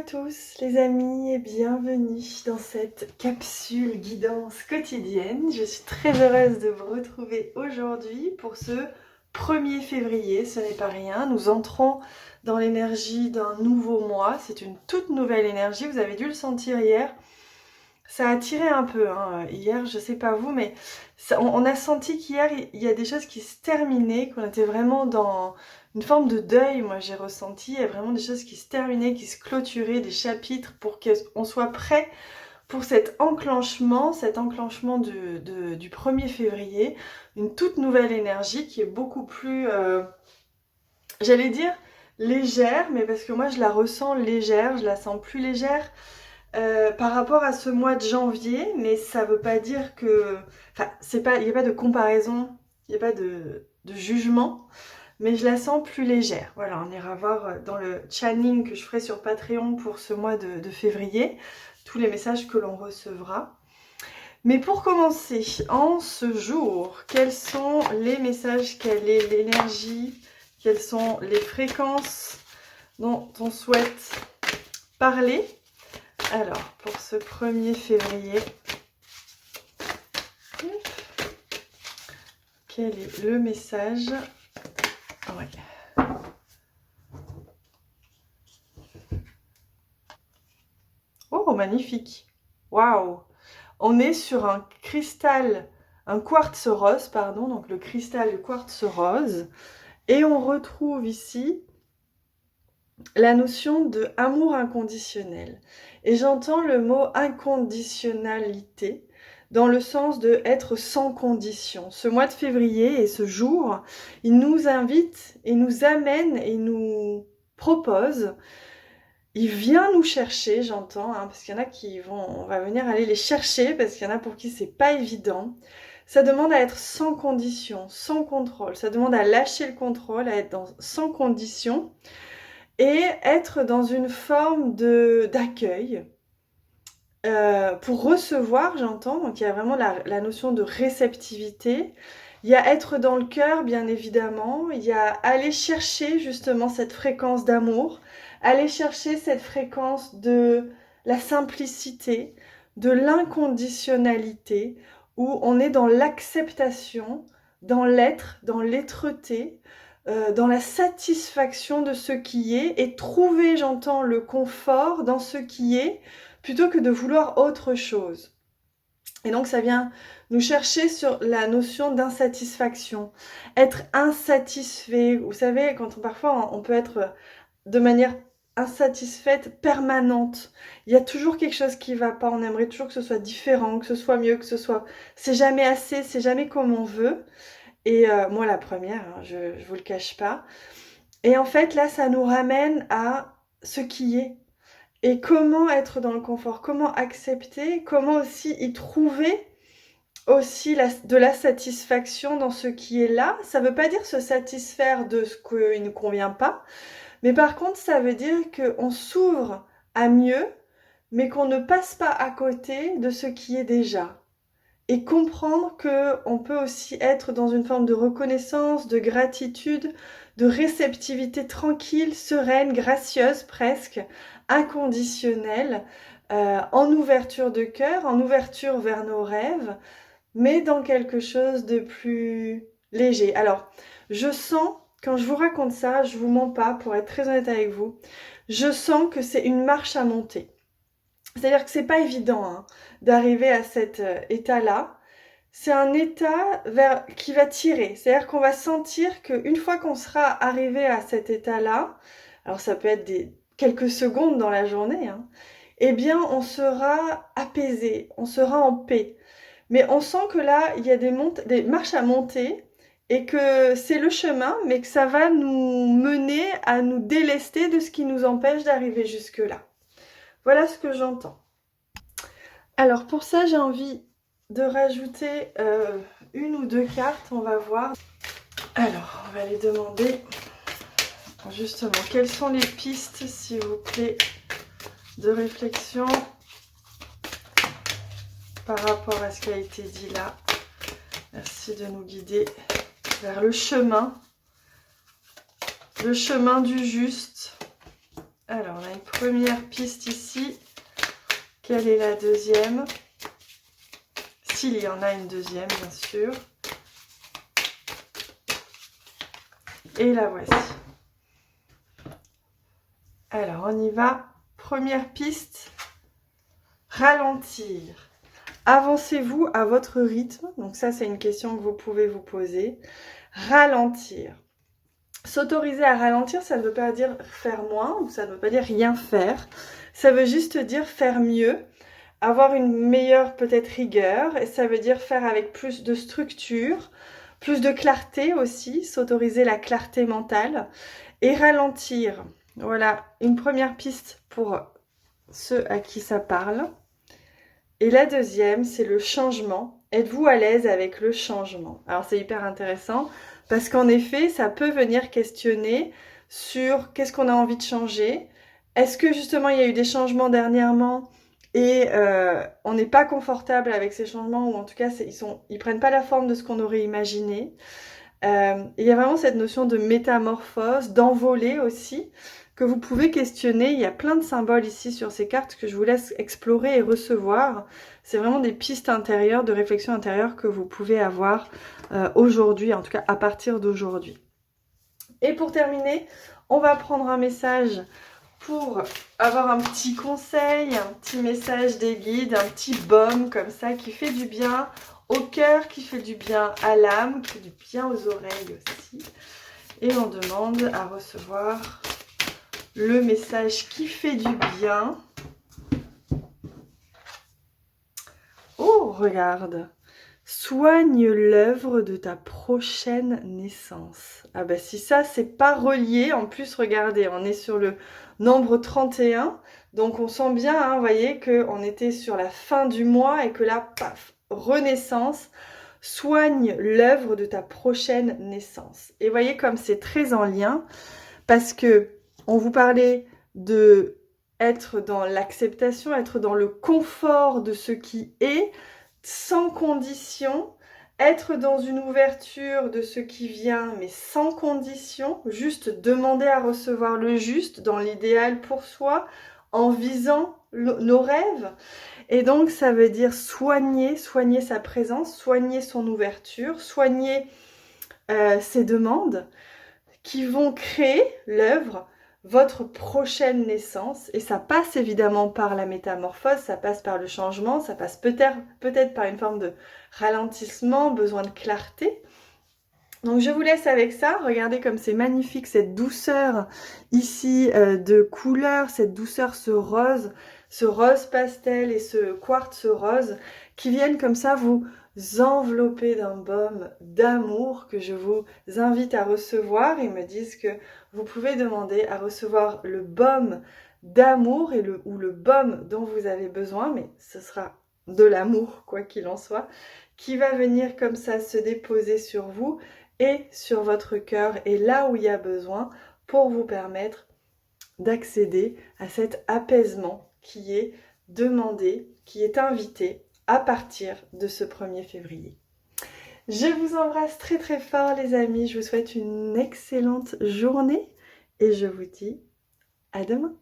tous les amis et bienvenue dans cette capsule guidance quotidienne. Je suis très heureuse de vous retrouver aujourd'hui pour ce 1er février. Ce n'est pas rien, nous entrons dans l'énergie d'un nouveau mois. C'est une toute nouvelle énergie, vous avez dû le sentir hier. Ça a tiré un peu, hier, je sais pas vous, mais on a senti qu'hier, il y a des choses qui se terminaient, qu'on était vraiment dans une forme de deuil, moi j'ai ressenti, il y a vraiment des choses qui se terminaient, qui se clôturaient, des chapitres pour qu'on soit prêt pour cet enclenchement du 1er février, une toute nouvelle énergie qui est beaucoup plus, j'allais dire légère, mais parce que moi je la ressens légère, je la sens plus légère, par rapport à ce mois de janvier, mais ça veut pas dire que... Enfin, il n'y a pas de comparaison, il n'y a pas de jugement, mais je la sens plus légère. Voilà, on ira voir dans le channeling que je ferai sur Patreon pour ce mois de février, tous les messages que l'on recevra. Mais pour commencer, en ce jour, quels sont les messages, quelle est l'énergie, quelles sont les fréquences dont on souhaite parler? Alors, pour ce 1er février, quel est le message? Ouais. Oh, magnifique! Waouh! On est sur un cristal, un quartz rose, pardon, donc le cristal du quartz rose, et on retrouve ici la notion de amour inconditionnel. Et j'entends le mot inconditionnalité dans le sens de être sans condition. Ce mois de février et ce jour, il nous invite et nous amène et nous propose. Il vient nous chercher, j'entends, parce qu'il y en a on va venir aller les chercher parce qu'il y en a pour qui c'est pas évident. Ça demande à être sans condition, sans contrôle. Ça demande à lâcher le contrôle, à être sans condition. Et être dans une forme d'accueil pour recevoir, j'entends. Donc il y a vraiment la notion de réceptivité. Il y a être dans le cœur, bien évidemment. Il y a aller chercher justement cette fréquence d'amour, aller chercher cette fréquence de la simplicité, de l'inconditionnalité, où on est dans l'acceptation, dans l'être, dans l'être-té, dans la satisfaction de ce qui est, et trouver, j'entends, le confort dans ce qui est, plutôt que de vouloir autre chose. Et donc ça vient nous chercher sur la notion d'insatisfaction. Être insatisfait, vous savez, parfois on peut être de manière insatisfaite permanente. Il y a toujours quelque chose qui va pas, on aimerait toujours que ce soit différent, que ce soit mieux, que ce soit... C'est jamais assez, c'est jamais comme on veut. Et moi la première, je vous le cache pas. Et en fait là ça nous ramène à ce qui est. Et comment être dans le confort, comment accepter, comment aussi y trouver aussi de la satisfaction dans ce qui est là. Ça veut pas dire se satisfaire de ce qui ne convient pas, mais par contre ça veut dire qu'on s'ouvre à mieux, mais qu'on ne passe pas à côté de ce qui est déjà. Et comprendre qu'on peut aussi être dans une forme de reconnaissance, de gratitude, de réceptivité tranquille, sereine, gracieuse presque, inconditionnelle, en ouverture de cœur, en ouverture vers nos rêves, mais dans quelque chose de plus léger. Alors, je sens, quand je vous raconte ça, je vous mens pas, pour être très honnête avec vous, je sens que c'est une marche à monter. C'est-à-dire que c'est pas évident d'arriver à cet état-là. C'est un état qui va tirer. C'est-à-dire qu'on va sentir qu'une fois qu'on sera arrivé à cet état-là, alors ça peut être quelques secondes dans la journée, eh bien on sera apaisé, on sera en paix. Mais on sent que là, il y a des marches à monter et que c'est le chemin, mais que ça va nous mener à nous délester de ce qui nous empêche d'arriver jusque-là. Voilà ce que j'entends. Alors pour ça, j'ai envie de rajouter une ou deux cartes, on va voir. Alors, on va les demander justement quelles sont les pistes, s'il vous plaît, de réflexion par rapport à ce qui a été dit là. Merci de nous guider vers le chemin du juste. Alors, on a une première piste ici. Quelle est la deuxième? S'il y en a une deuxième, bien sûr. Et la voici. Alors, on y va. Première piste, ralentir. Avancez-vous à votre rythme. Donc ça, c'est une question que vous pouvez vous poser. Ralentir. S'autoriser à ralentir, ça ne veut pas dire faire moins, ou ça ne veut pas dire rien faire. Ça veut juste dire faire mieux, avoir une meilleure peut-être rigueur, et ça veut dire faire avec plus de structure, plus de clarté aussi, s'autoriser la clarté mentale, et ralentir. Voilà, une première piste pour ceux à qui ça parle. Et la deuxième, c'est le changement. Êtes-vous à l'aise avec le changement? Alors c'est hyper intéressant parce qu'en effet, ça peut venir questionner sur qu'est-ce qu'on a envie de changer. Est-ce que justement il y a eu des changements dernièrement et on n'est pas confortable avec ces changements, ou en tout cas ils prennent pas la forme de ce qu'on aurait imaginé. Il y a vraiment cette notion de métamorphose, d'envolée aussi, que vous pouvez questionner. Il y a plein de symboles ici sur ces cartes que je vous laisse explorer et recevoir. C'est vraiment des pistes intérieures, de réflexion intérieure que vous pouvez avoir aujourd'hui, en tout cas à partir d'aujourd'hui. Et pour terminer, on va prendre un message pour avoir un petit conseil, un petit message des guides, un petit baume comme ça qui fait du bien au cœur, qui fait du bien à l'âme, qui fait du bien aux oreilles aussi. Et on demande à recevoir le message qui fait du bien. Oh, regarde. Soigne l'œuvre de ta prochaine naissance. Ah bah si ça, c'est pas relié. En plus, regardez, on est sur le nombre 31. Donc on sent bien, hein, vous voyez, qu'on était sur la fin du mois et que là, paf, renaissance. Soigne l'œuvre de ta prochaine naissance. Et voyez comme c'est très en lien, parce que on vous parlait de être dans l'acceptation, être dans le confort de ce qui est, sans condition, être dans une ouverture de ce qui vient, mais sans condition, juste demander à recevoir le juste, dans l'idéal pour soi, en visant nos rêves. Et donc ça veut dire soigner sa présence, soigner son ouverture, soigner ses demandes qui vont créer l'œuvre, votre prochaine naissance. Et ça passe évidemment par la métamorphose, ça passe par le changement, ça passe peut-être par une forme de ralentissement, besoin de clarté. Donc je vous laisse avec ça. Regardez comme c'est magnifique, cette douceur ici de couleur, cette douceur, ce rose pastel et ce quartz rose qui viennent comme ça vous envelopper d'un baume d'amour que je vous invite à recevoir. Ils me disent que vous pouvez demander à recevoir le baume d'amour ou le baume dont vous avez besoin, mais ce sera de l'amour quoi qu'il en soit, qui va venir comme ça se déposer sur vous et sur votre cœur et là où il y a besoin pour vous permettre d'accéder à cet apaisement qui est demandé, qui est invité à partir de ce 1er février. Je vous embrasse très très fort les amis, je vous souhaite une excellente journée et je vous dis à demain.